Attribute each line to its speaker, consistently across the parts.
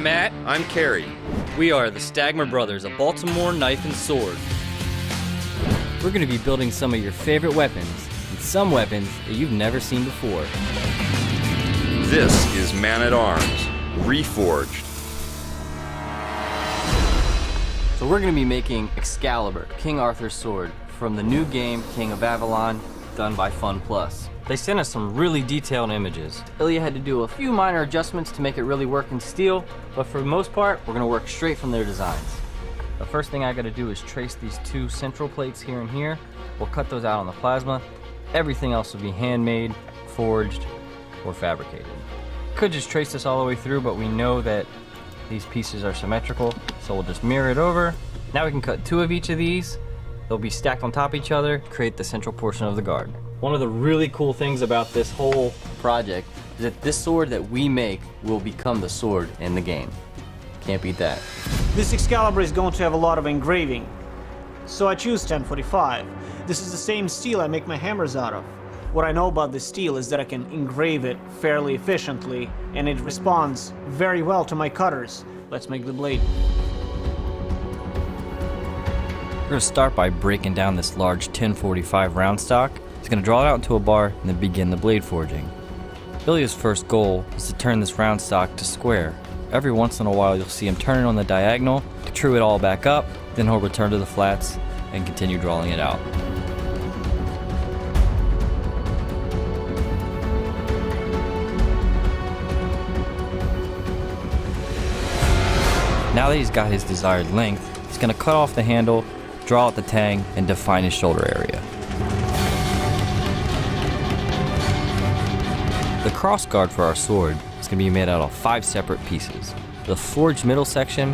Speaker 1: I'm Matt.
Speaker 2: I'm Carrie.
Speaker 1: We are the Stagmer Brothers of Baltimore Knife and Sword. We're going to be building some of your favorite weapons, and some weapons that you've never seen before.
Speaker 2: This is Man-at-Arms, Reforged.
Speaker 1: So we're going to be making Excalibur, King Arthur's sword, from the new game King of Avalon, done by Fun Plus. They sent us some really detailed images. Ilya had to do a few minor adjustments to make it really work in steel, but for the most part, we're going to work straight from their designs. The first thing I got to do is trace these two central plates here and here. We'll cut those out on the plasma. Everything else will be handmade, forged, or fabricated. Could just trace this all the way through, but we know that these pieces are symmetrical, so we'll just mirror it over. Now we can cut two of each of these. They'll be stacked on top of each other, create the central portion of the guard. One of the really cool things about this whole project is that this sword that we make will become the sword in the game. Can't beat that.
Speaker 3: This Excalibur is going to have a lot of engraving, so I choose 1045. This is the same steel I make my hammers out of. What I know about this steel is that I can engrave it fairly efficiently, and it responds very well to my cutters. Let's make the blade.
Speaker 1: We're going to start by breaking down this large 1045 round stock. It's going to draw it out into a bar and then begin the blade forging. Ilya's first goal is to turn this round stock to square. Every once in a while you'll see him turn it on the diagonal, true it all back up, then he'll return to the flats and continue drawing it out. Now that he's got his desired length, he's going to cut off the handle, draw out the tang, and define his shoulder area. The cross guard for our sword is going to be made out of 5 separate pieces. The forged middle section,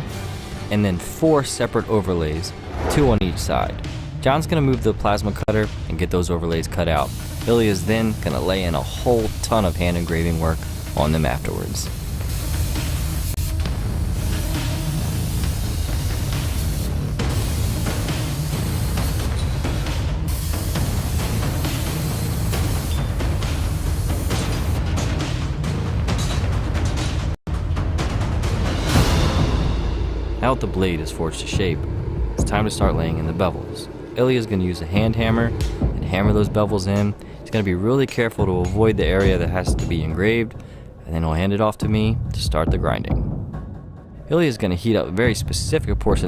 Speaker 1: and then 4 separate overlays, 2 on each side. John's going to move the plasma cutter and get those overlays cut out. Ilya is then going to lay in a whole ton of hand engraving work on them afterwards. Now that the blade is forged to shape, it's time to start laying in the bevels. Ilya is going to use a hand hammer and hammer those bevels in. He's going to be really careful to avoid the area that has to be engraved, and then he'll hand it off to me to start the grinding. Ilya is going to heat up very specific portions